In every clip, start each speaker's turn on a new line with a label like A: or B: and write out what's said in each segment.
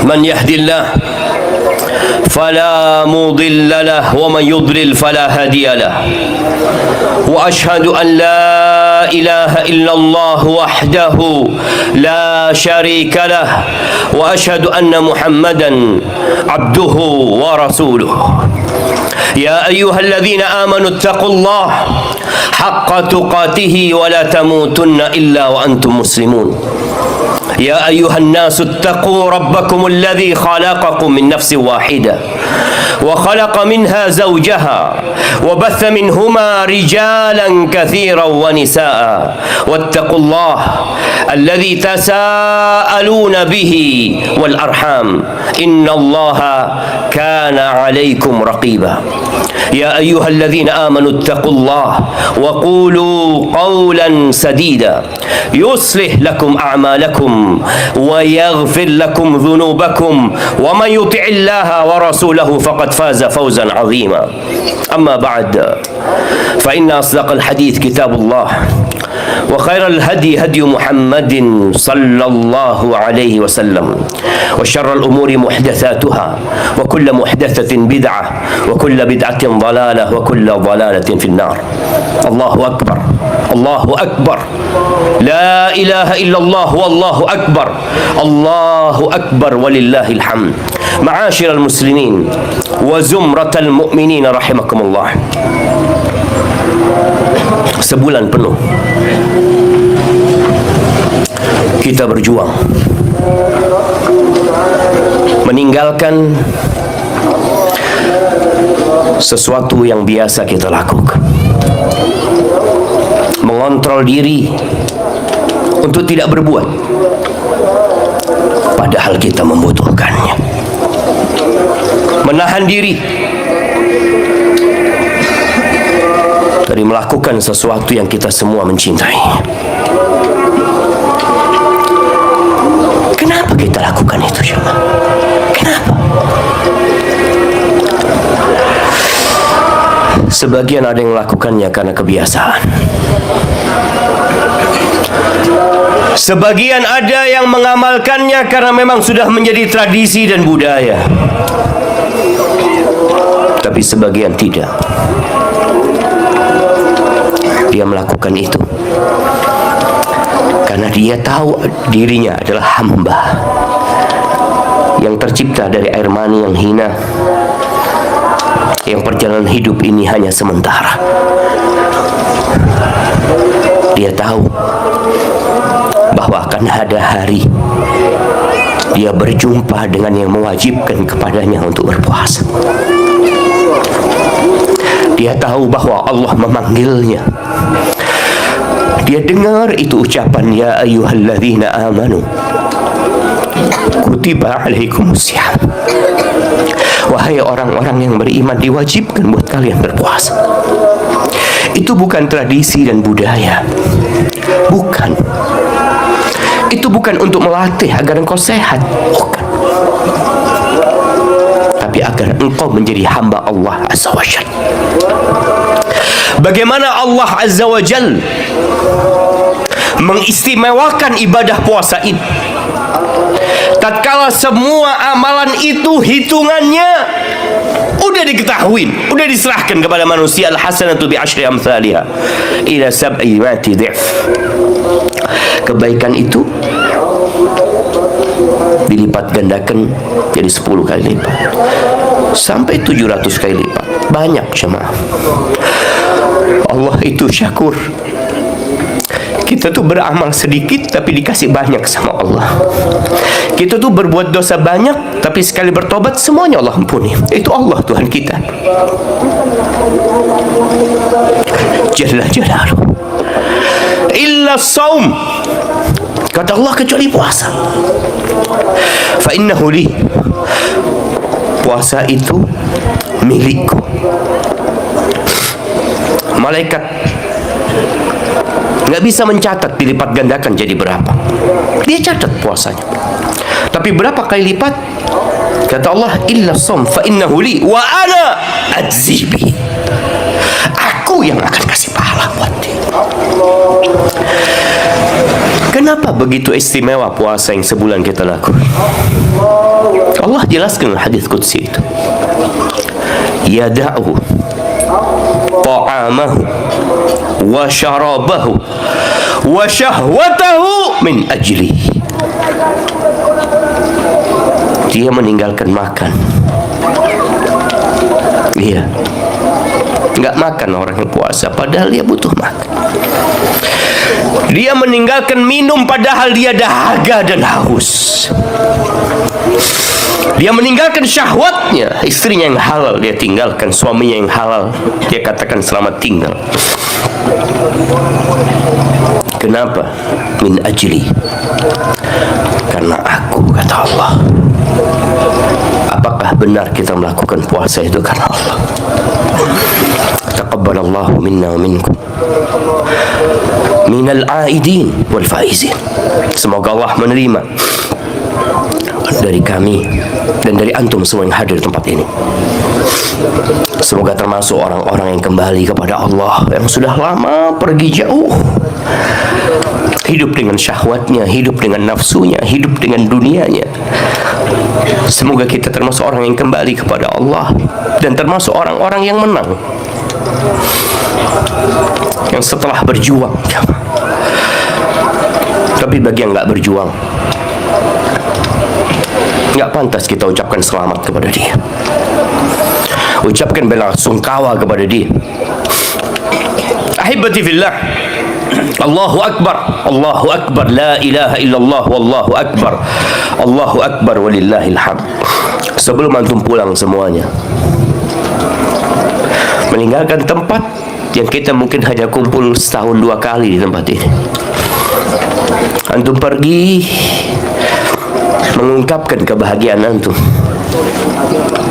A: من يهد الله فلا مضل له ومن يضلل فلا هادي له وأشهد أن لا إله إلا الله وحده لا شريك له وأشهد أن محمدا عبده ورسوله يا أيها الذين آمنوا اتقوا الله حق تقاته ولا تموتن إلا وأنتم مسلمون يا أيها الناس اتقوا ربكم الذي خلقكم من نفس واحدة وخلق منها زوجها وبث منهما رجالا كثيرا ونساء واتقوا الله الذي تساءلون به والأرحام إن الله كان عليكم رقيبا يا أيها الذين آمنوا اتقوا الله وقولوا قولا سديدا يصلح لكم أعمالكم ويغفر لكم ذنوبكم ومن يطع الله ورسوله فقد فاز فوزا عظيما أما بعد فإن أصدق الحديث كتاب الله وخير الهدي هدي محمد صلى الله عليه وسلم وشر الأمور محدثاتها وكل محدثة بدعة وكل بدعة ضلالة وكل ضلالة في النار الله أكبر الله أكبر لا إله إلا الله والله أكبر الله أكبر ولله الحمد معاشر المسلمين وزمرة المؤمنين رحمكم الله. Sebulan penuh kita berjuang meninggalkan sesuatu yang biasa kita lakukan, mengontrol diri untuk tidak berbuat padahal kita membutuhkannya, menahan diri dari melakukan sesuatu yang kita semua mencintai. Kenapa kita lakukan itu, jemaah? Kenapa? Sebagian ada yang melakukannya karena kebiasaan. Sebagian ada yang mengamalkannya karena memang sudah menjadi tradisi dan budaya. Tapi sebagian tidak. Dia melakukan itu karena dia tahu dirinya adalah hamba yang tercipta dari air mani yang hina, yang perjalanan hidup ini hanya sementara. Dia tahu bahwa akan ada hari dia berjumpa dengan yang mewajibkan kepadanya untuk berpuasa. Dia tahu bahwa Allah memanggilnya. Dia dengar itu ucapan ya ayyuhalladzina amanu kutiba alaikumusiyam. Wahai orang-orang yang beriman, diwajibkan buat kalian berpuasa. Itu bukan tradisi dan budaya. Bukan. Itu bukan untuk melatih agar engkau sehat. Bukan. Tapi agar engkau menjadi hamba Allah Azza wa Jalla. Bagaimana Allah Azza wa Jalla mengistimewakan ibadah puasa ini? Tatkala semua amalan itu hitungannya udah diketahui, udah diserahkan kepada manusia, al-hasanatu bi asyri amsalihha ila sab'i mi'ati dhif. Kebaikan itu dilipat gandakan jadi 10 kali lipat sampai 700 kali lipat. Banyak, jemaah. Allah itu syakur. Kita tuh beramal sedikit tapi dikasih banyak sama Allah. Kita tuh berbuat dosa banyak tapi sekali bertobat semuanya Allah ampuni. Itu Allah Tuhan kita. Jalla jalaluhu. Illa shaum. Kata Allah kecuali puasa. Fa innahu li. Puasa itu milikku. Malaikat nggak bisa mencatat dilipat gandakan jadi berapa. Dia catat puasanya. Tapi berapa kali lipat? Kata Allah, illa shaum fa innahu li wa ana ajzibi. Aku yang akan kasih pahala buat dia. Kenapa begitu istimewa puasa yang sebulan kita lakukan? jelaskan hadis qudsi itu. Yada'u ta'amahu wa syarabahu wa syahwatahu min ajli. Dia meninggalkan makan. Iya, nggak makan orang yang puasa, padahal dia butuh makan. Dia meninggalkan minum, padahal dia dahaga dan haus. Dia meninggalkan syahwatnya, istrinya yang halal dia tinggalkan, suaminya yang halal dia katakan selamat tinggal. Kenapa? Min ajli, karena aku, kata Allah. Apakah benar kita melakukan puasa itu karena Allah? Taqabbalallahu minna wa minkum minal aidin wal faizin. Semoga Allah menerima dari kami dan dari antum semua yang hadir di tempat ini. Semoga termasuk orang-orang yang kembali kepada Allah, yang sudah lama pergi jauh, hidup dengan syahwatnya, hidup dengan nafsunya, hidup dengan dunianya. Semoga kita termasuk orang yang kembali kepada Allah dan termasuk orang-orang yang menang, yang setelah berjuang. Tapi bagi yang nggak berjuang, nggak pantas kita ucapkan selamat kepada dia, ucapkan bela sungkawa kepada dia. Ahibati fillah, Allahu Akbar, Allahu Akbar, la ilaha illallah, wallahu Akbar, Allahu Akbar, walillahil hamd. Sebelum antum pulang semuanya, meninggalkan tempat yang kita mungkin hanya kumpul setahun 2 kali di tempat ini, antum pergi mengungkapkan kebahagiaan antum,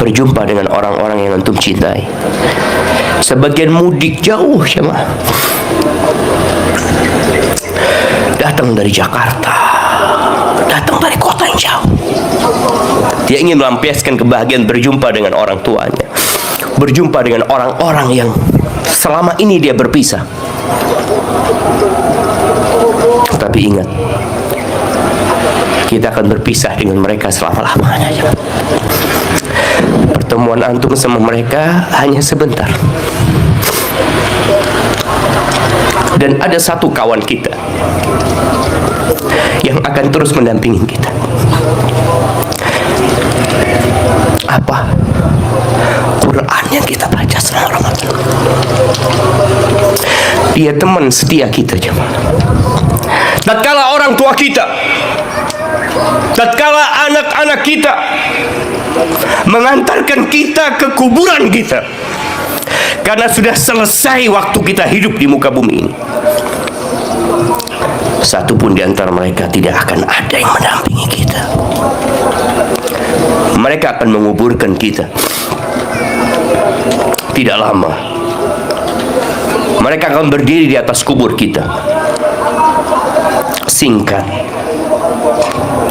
A: berjumpa dengan orang-orang yang antum cintai. Sebagian mudik jauh, jemaah, datang dari Jakarta, datang dari kota yang jauh. Dia ingin melampiaskan kebahagiaan berjumpa dengan orang tuanya, berjumpa dengan orang-orang yang selama ini dia berpisah. Tapi ingat, kita akan berpisah dengan mereka selama-lamanya. Pertemuan antum sama mereka hanya sebentar. Dan ada satu kawan kita yang akan terus mendampingi kita. Apa? Quran yang kita baca selama Ramadan. Dia teman setia kita, jemaah. Tatkala orang tua kita, tatkala anak-anak kita mengantarkan kita ke kuburan kita, karena sudah selesai waktu kita hidup di muka bumi ini, satu pun di antara mereka tidak akan ada yang mendampingi kita. Mereka akan menguburkan kita. Tidak lama, mereka akan berdiri di atas kubur kita. Singkat,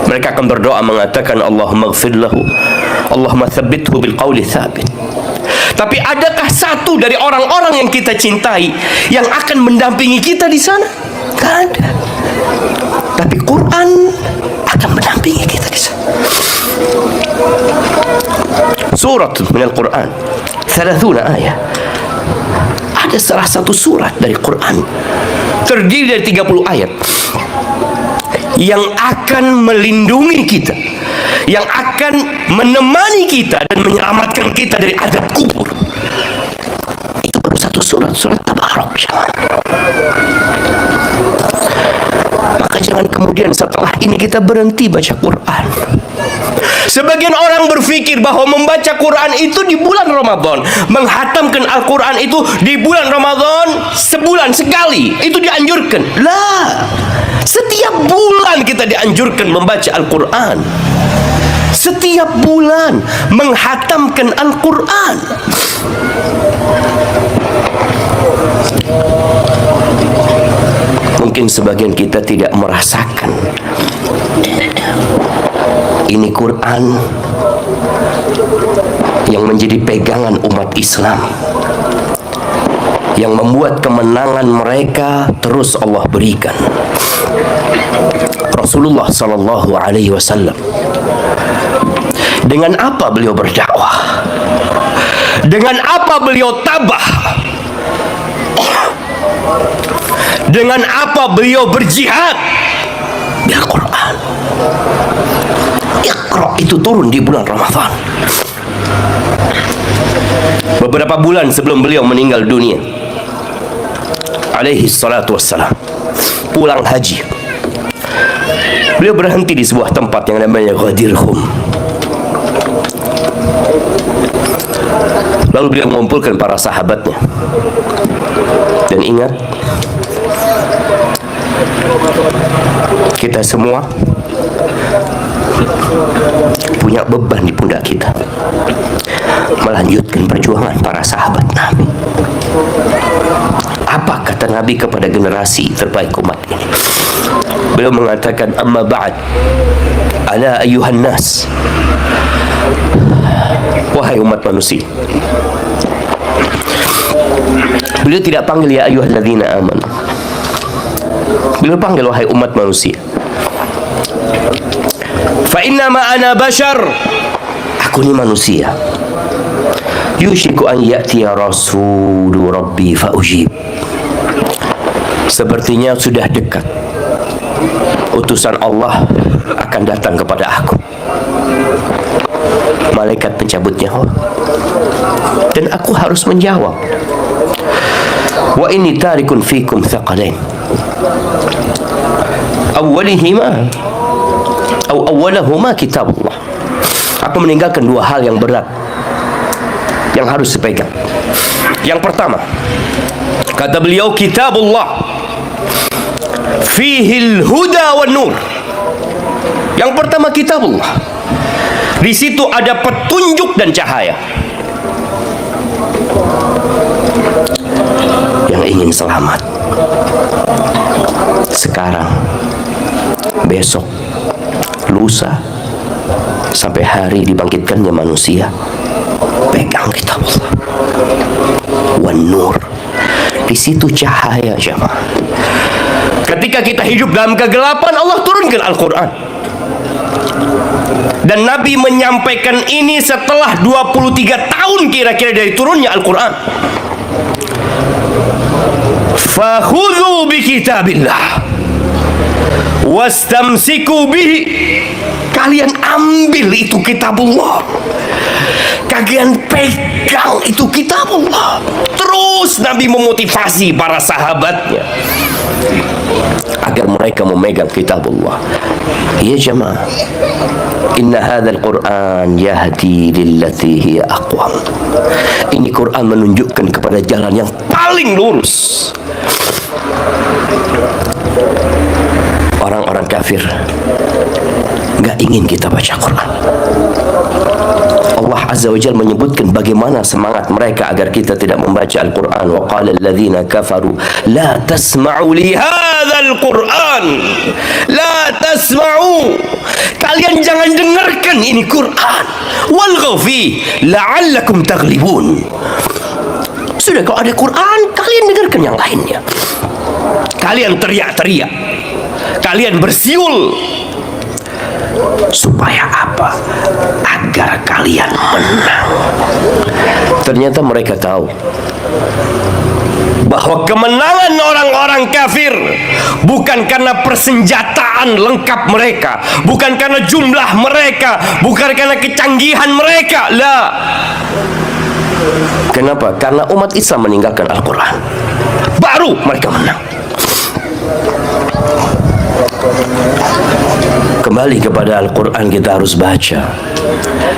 A: mereka akan berdoa mengatakan Allahumma ighfir lahu, Allahumma tsabbithu bil qawli tsabit. Tapi adakah satu dari orang-orang yang kita cintai yang akan mendampingi kita di sana? Tidak ada. Tapi Quran akan mendampingi kita di sana. Surat min al-Quran 30 ayat. Ada salah satu surat dari Quran terdiri dari 30 ayat yang akan melindungi kita, yang akan menemani kita dan menyelamatkan kita dari azab kubur. Itu baru satu surat, surat Tabarak. Maka jangan kemudian setelah ini kita berhenti baca Quran. Sebagian orang berpikir bahwa membaca Quran itu di bulan Ramadan, menghatamkan Al-Quran itu di bulan Ramadan sebulan sekali, itu dianjurkan. Lah, setiap bulan kita dianjurkan membaca Al-Quran. Setiap bulan menghatamkan Al-Quran. Mungkin sebagian kita tidak merasakan ini Quran yang menjadi pegangan umat Islam, yang membuat kemenangan mereka terus Allah berikan. Rasulullah sallallahu alaihi wasallam Dengan apa beliau berdakwah? Dengan apa beliau tabah? Dengan apa beliau berjihad? Bil Quran. Iqra itu turun di bulan Ramadan. Beberapa bulan sebelum beliau meninggal dunia, alaihi salatu wassalam, pulang haji, beliau berhenti di sebuah tempat yang namanya Ghadir Khum. Lalu beliau mengumpulkan para sahabatnya. Dan ingat, kita semua punya beban di pundak kita, melanjutkan perjuangan para sahabat Nabi. Apa kata Nabi kepada generasi terbaik umat ini? Beliau mengatakan, amma ba'd, ala ayyuhan nas, wahai umat manusia. Beliau tidak panggil ya ayyuhalladzina amanu. Beliau panggil wahai umat manusia. Fa innama ana bashar, aku ni manusia. Yushiku an ya'tiya rasulu rabbi fa ujib. Sepertinya sudah dekat utusan Allah akan datang kepada aku, malaikat pencabut nyawa, dan aku harus menjawab. Wa inni tarikun fikum thaqalain, awwalihima awwalahuma kitabullah. Aku meninggalkan dua hal yang berat yang harus dipegang. Yang pertama, kata beliau, kitabullah fihil huda wan nur. Yang pertama kitabullah, di situ ada petunjuk dan cahaya. Yang ingin selamat sekarang, besok, lusa, sampai hari dibangkitkannya manusia, pegang kitabullah wan nur. Di situ cahaya, jemaah. Ketika kita hidup dalam kegelapan, Allah turunkan Al-Quran. Dan Nabi menyampaikan ini setelah 23 tahun kira-kira dari turunnya Al-Quran. Fakhudhu bi kitabillah wastamsiku bihi. Kalian ambil itu kitabullah, kalian pegang itu kitabullah. Terus Nabi memotivasi para sahabatnya agar mereka memegang kitabullah. Ya jemaah, inna hadzal Qur'an yahdi lillati hiya aqwam. Ini Quran menunjukkan kepada jalan yang paling lurus. Orang-orang kafir nggak ingin kita baca Quran. Allah Azza wa Jalla menyebutkan bagaimana semangat mereka agar kita tidak membaca Al-Quran. Wa qala alladhina kafaru la tasma'u li hadzal Quran, la tasma'u, kalian jangan dengarkan ini Quran, walghaw fi la'allakum taghlibun. Sudah, kalau ada Quran, kalian dengarkan yang lainnya. Kalian teriak-teriak, kalian bersiul. Supaya apa? Agar kalian menang. Ternyata mereka tahu bahwa kemenangan orang-orang kafir bukan karena persenjataan lengkap mereka, bukan karena jumlah mereka, bukan karena kecanggihan mereka. La. Kenapa? Karena umat Islam meninggalkan Al-Quran, baru mereka menang. Kembali kepada Al-Quran, kita harus baca.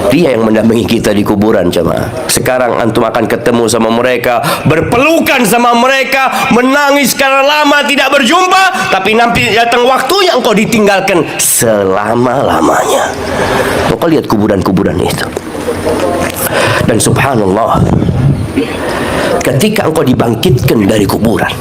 A: Dia yang mendampingi kita di kuburan, jemaah. Sekarang antum akan ketemu sama mereka, berpelukan sama mereka, menangis karena lama tidak berjumpa, tapi nanti datang waktunya engkau ditinggalkan selama-lamanya. Engkau lihat kuburan-kuburan itu. Dan subhanallah, ketika engkau dibangkitkan dari kuburan,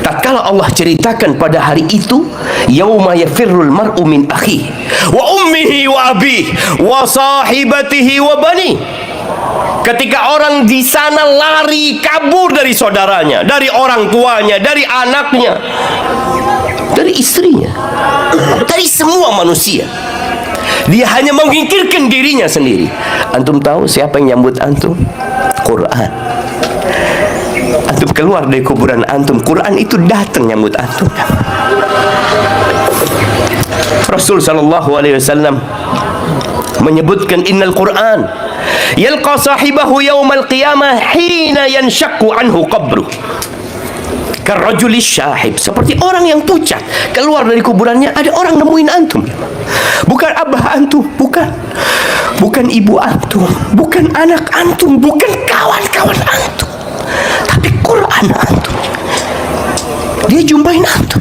A: tatkala Allah ceritakan pada hari itu, yauma yafirrul mar'u min akhihi wa ummihi wa abihi wa sahibatihi wa bani. Ketika orang di sana lari kabur dari saudaranya, dari orang tuanya, dari anaknya, dari istrinya, dari semua manusia. Dia hanya memikirkan dirinya sendiri. Antum tahu siapa yang nyambut antum? Quran. Antum keluar dari kuburan antum, Quran itu datang nyambut antum. Rasul sallallahu alaihi wasallam menyebutkan innal Quran yalqa sahibahu yaumal qiyamah hina yanshaqqu anhu qabruh. Karrajuli syahib, seperti orang yang pucat keluar dari kuburannya, ada orang nemuin antum. Bukan abah antum, bukan ibu antum, bukan anak antum, bukan kawan-kawan antum, tapi Quran antum. Dia jumpain antum.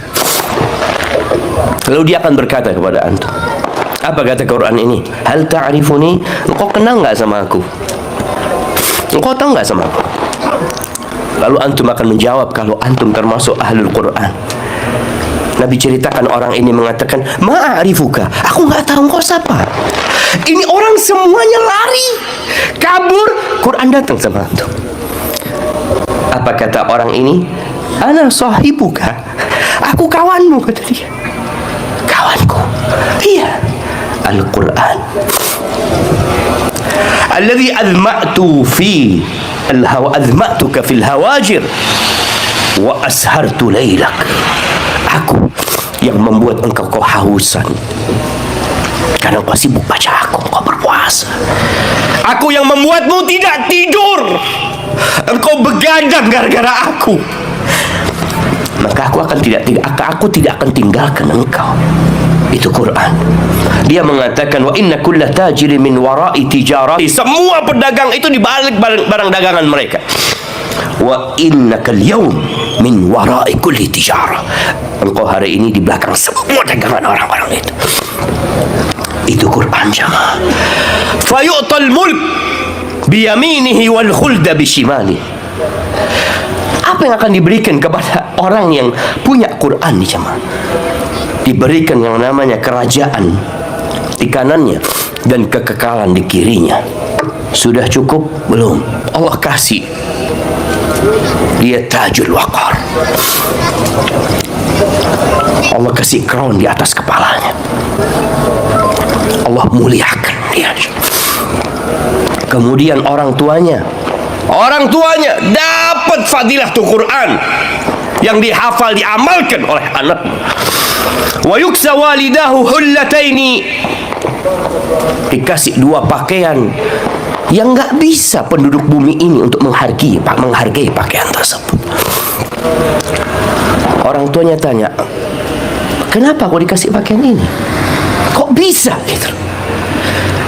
A: Lalu dia akan berkata kepada antum, apa kata Quran ini? Hal ta'rifuni? Engkau kenal nggak sama aku? Engkau tahu nggak sama aku? Lalu antum akan menjawab kalau antum termasuk ahlul Quran. Nabi ceritakan orang ini mengatakan, ma'arifuka, aku nggak tahu engkau siapa. Ini orang semuanya lari, kabur, Quran datang sama antum. Apa kata orang ini? Ana sahibuka, aku kawanmu, kata dia. Kawanku, iya, Al-Quran. Alladhi azma'tu fi azma'tuka fil hawajir wa ashartu laylak. Aku yang membuat engkau kehausan karena engkau sibuk baca aku, engkau berpuasa. Aku yang membuatmu tidak tidur, engkau begadang gara-gara aku. Maka aku tidak akan tinggalkan engkau. Itu Quran. Dia mengatakan wa inna kulla tajiri min wara'i tijarati. Semua pedagang itu di balik barang dagangan mereka. Wa innakal yawm min wara'i kulli tijarah. Engkau hari ini di belakang semua dagangan orang-orang itu. Itu Quran jamaah. Fayu'tal mulk biyaminihi wal khulda bishimali. Apa yang akan diberikan kepada orang yang punya Quran nih jamaah? Diberikan yang namanya kerajaan di kanannya dan kekekalan di kirinya. Sudah cukup belum? Allah kasih dia tajul waqar. Allah kasih crown di atas kepalanya. Allah muliakan dia. Kemudian orang tuanya dapat fadilah tuh Quran yang dihafal, diamalkan oleh anaknya. Wa yuksa walidahu hullataini, dikasih dua pakaian yang nggak bisa penduduk bumi ini untuk menghargai pakaian tersebut. Orang tuanya tanya, kenapa kau dikasih pakaian ini? Kok bisa gitu?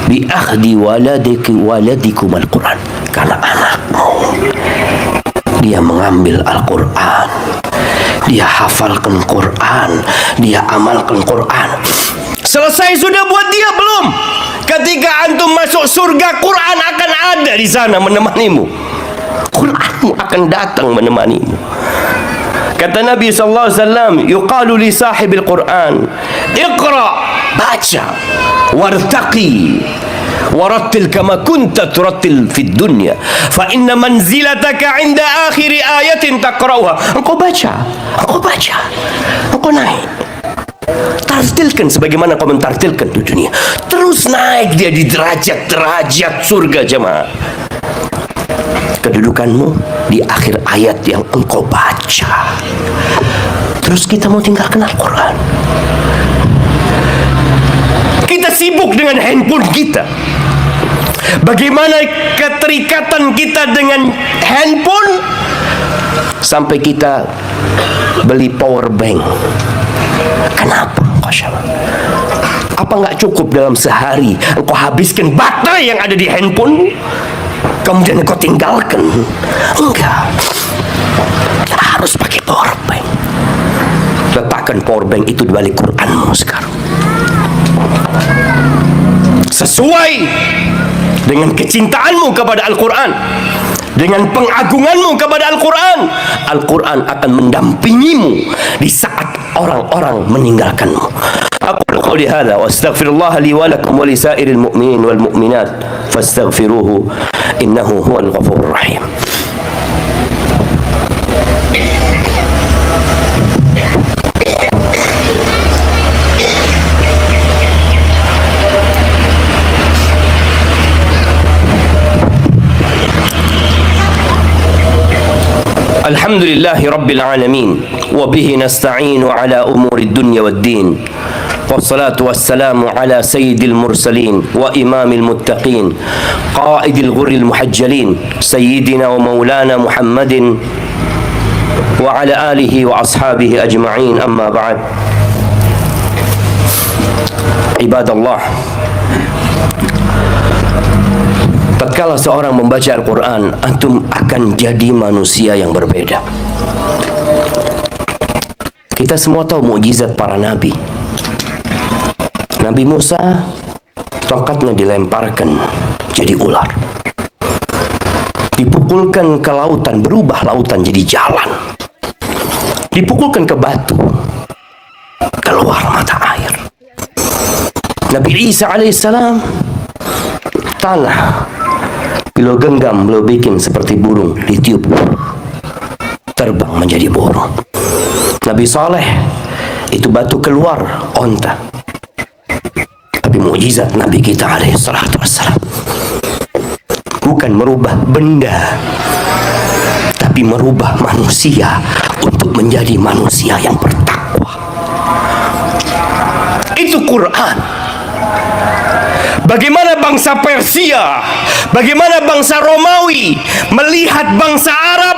A: Bi akhdi waladikum al-Quran, karena anakmu dia mengambil Al-Quran, dia hafalkan Quran, dia amalkan Quran. Selesai sudah buat dia belum? Ketika antum masuk surga, Quran akan ada di sana menemanimu. Quranmu akan datang menemanimu. Kata Nabi SAW, yuqalu li sahibil Quran, iqra, baca, wartaqi, warattil kama kunta turattil fid dunya, fa inna manzilataka inda akhiri ayatin taqra'uha. Engkau baca, engkau naik. Tartilkan sebagaimana kau mentartilkan di dunia. Terus naik dia di derajat-derajat surga jemaah. Kedudukanmu di akhir ayat yang engkau baca. Terus kita mau tinggalkan Al-Quran. Kita sibuk dengan handphone kita. Bagaimana keterikatan kita dengan handphone sampai kita beli power bank. Kenapa? Apa nggak cukup dalam sehari engkau habiskan baterai yang ada di handphone, kemudian engkau tinggalkan? Enggak. Harus pakai power bank. Letakkan power bank itu di balik Quranmu sekarang. Sesuai dengan kecintaanmu kepada Al-Quran, dengan pengagunganmu kepada Al-Quran, Al-Quran akan mendampingimu di saat orang-orang meninggalkanmu. Aqulu qouli hadza wa astaghfirullah li wa lakum wa li sa'iril mu'minin wal mu'minat fastaghfiruhu innahu huwal ghafurur rahim. Alhamdulillahi Rabbil Alamin. Wabihi nasta'inu ala umuri dunya wad din. Wassalatu wassalamu ala sayyidil mursalin wa imamil muttaqin qaidil ghurril muhajjalin sayyidina wa maulana Muhammadin wa ala alihi wa ashabihi ajma'in, amma ba'd. Ibadallah, tatkala seorang membaca Al-Quran, antum akan jadi manusia yang berbeda. Kita semua tahu mukjizat para nabi. Nabi Musa, tongkatnya dilemparkan jadi ular, dipukulkan ke lautan, berubah lautan jadi jalan, dipukulkan ke batu, keluar mata air. Nabi Isa alaihissalam, tanah beliau genggam, beliau bikin seperti burung, ditiup, terbang menjadi burung. Nabi Saleh, itu batu keluar onta. Tapi mukjizat Nabi kita alaihissalatu wassalam bukan merubah benda, tapi merubah manusia untuk menjadi manusia yang bertakwa. Itu Quran. Bagaimana bangsa Persia, bagaimana bangsa Romawi melihat bangsa Arab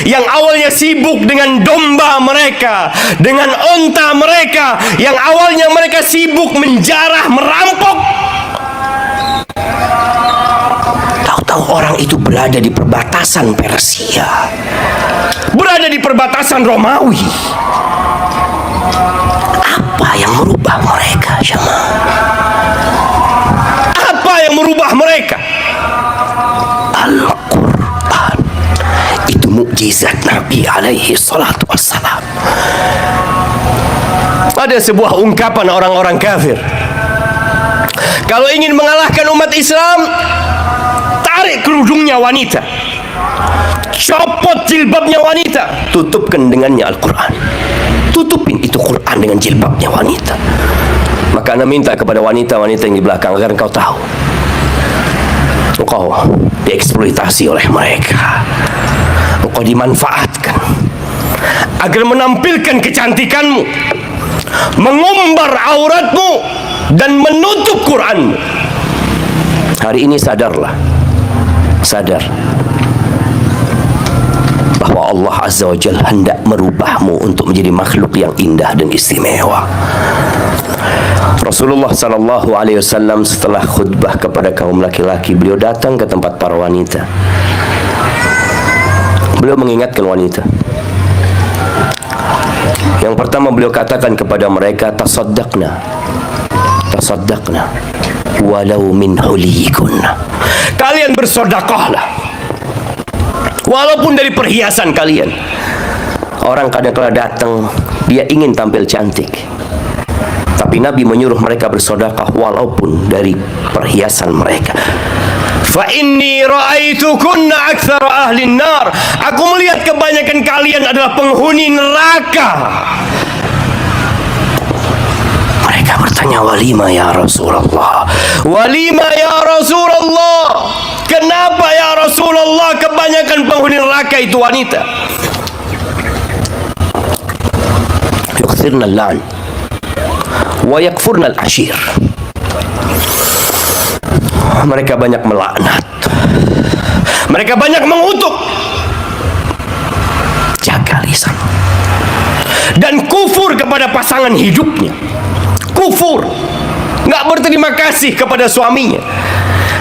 A: yang awalnya sibuk dengan domba mereka, dengan onta mereka, yang awalnya mereka sibuk menjarah, merampok. Tahu-tahu orang itu berada di perbatasan Persia, berada di perbatasan Romawi. Apa yang merubah mereka, jemaah? Yang merubah mereka? Al-Quran. Itu mukjizat Nabi alaihi salatu wassalam. Ada sebuah ungkapan orang-orang kafir, kalau ingin mengalahkan umat Islam, tarik kerudungnya wanita, copot jilbabnya wanita, tutupkan dengannya Al-Quran. Tutupin itu Quran dengan jilbabnya wanita. Maka Anda minta kepada wanita-wanita yang di belakang agar engkau tahu, engkau dieksploitasi oleh mereka, engkau dimanfaatkan agar menampilkan kecantikanmu, mengumbar auratmu, dan menutup Quranmu. Hari ini sadarlah, sadar bahwa Allah Azza wa Jalla hendak merubahmu untuk menjadi makhluk yang indah dan istimewa. Rasulullah sallallahu alaihi wasallam setelah khutbah kepada kaum laki-laki, beliau datang ke tempat para wanita. Beliau mengingatkan wanita. Yang pertama beliau katakan kepada mereka, tasaddaqna, tasaddaqna walau min huliyikunna. Kalian bersedekahlah walaupun dari perhiasan kalian. Orang kadang-kala datang, dia ingin tampil cantik, tapi Nabi menyuruh mereka bersedekah walaupun dari perhiasan mereka. Fa inni ra'aitukunna aktsara ahli nar. Aku melihat kebanyakan kalian adalah penghuni neraka. Mereka bertanya, walima ya Rasulullah? Walima ya Rasulullah? Kenapa ya Rasulullah kebanyakan penghuni neraka itu wanita? Yukthirna al-la'n wa yakfurna al-ashir. Mereka banyak melaknat, mereka banyak mengutuk. Jaga lisan. Dan kufur kepada pasangan hidupnya, kufur, nggak berterima kasih kepada suaminya,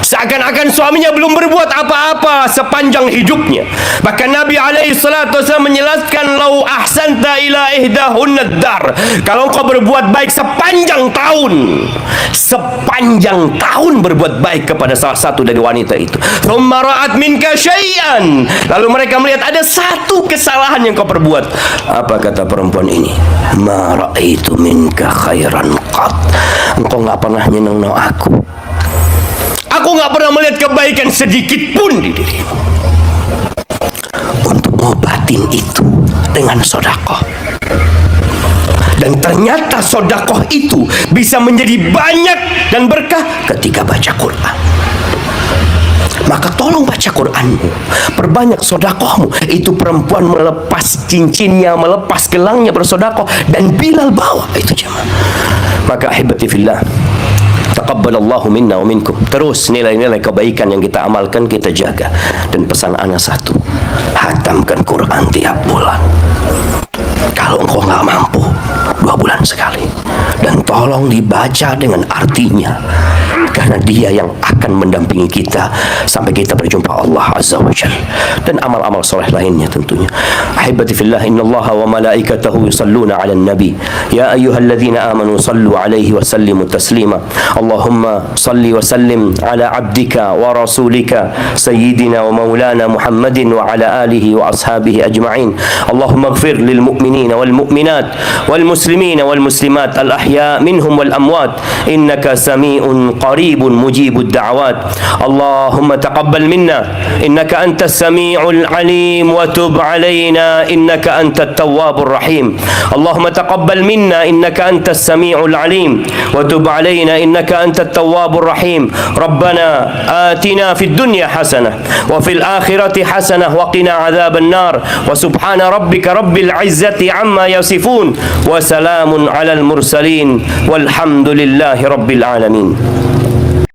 A: seakan-akan suaminya belum berbuat apa-apa sepanjang hidupnya. Bahkan Nabi alaihi salatu wasallam menjelaskan, lau ahsanta ila ihdahunna dar, kalau kau berbuat baik sepanjang tahun berbuat baik kepada salah satu dari wanita itu, thumma ra'at minka syai'an, lalu mereka melihat ada satu kesalahan yang kau perbuat, apa kata perempuan ini? Ma ra'aitu minka khairan qat, engkau nggak pernah nyeneng aku. Aku nggak pernah melihat kebaikan sedikit pun di dirimu. Untuk ngobatin itu dengan sedekah. Dan ternyata sedekah itu bisa menjadi banyak dan berkah ketika baca Quran. Maka tolong baca Quranmu, perbanyak sodakohmu. Itu perempuan melepas cincinnya, melepas gelangnya bersodakoh, dan Bilal bawa itu jemaah. Maka ahibati fillah, taqabbalallahu minna wa minkum. Terus nilai-nilai kebaikan yang kita amalkan kita jaga. Dan pesan ana satu, hatamkan Quran tiap bulan. Kalau engkau nggak mampu, 2 bulan sekali. Dan tolong dibaca dengan artinya, karena dia yang akan mendampingi kita sampai kita berjumpa Allah Azza wa Jalla. Dan amal-amal soleh lainnya tentunya. Ahibati fillah, innallaha wa malaikatahu yusalluna 'alan nabi ya ayyuhalladzina amanu sallu 'alaihi wa sallimu taslima. Allahumma salli wa sallim 'ala 'abdika wa rasulika sayyidina wa maulana Muhammadin wa 'ala alihi wa ashabihi ajma'in. Allahumma ighfir lil mu'minina wal mu'minat wal muslimina wal muslimat al ahya minhum wal amwat innaka sami'un qaribun mujibud da'awat. Allahumma taqabbal minna innaka antas sami'ul alim wa tub alaina innaka antat tawwabur rahim. Allahumma taqabbal minna innaka antas sami'ul alim wa tub alaina innaka antat tawwabur rahim. Rabbana atina fid dunya hasanah wa fil akhirati hasanah wa qina adzaban nar. Wa subhana rabbika rabbil izzati amma yasifun wa salamun alal mursalin walhamdulillahi rabbil alamin.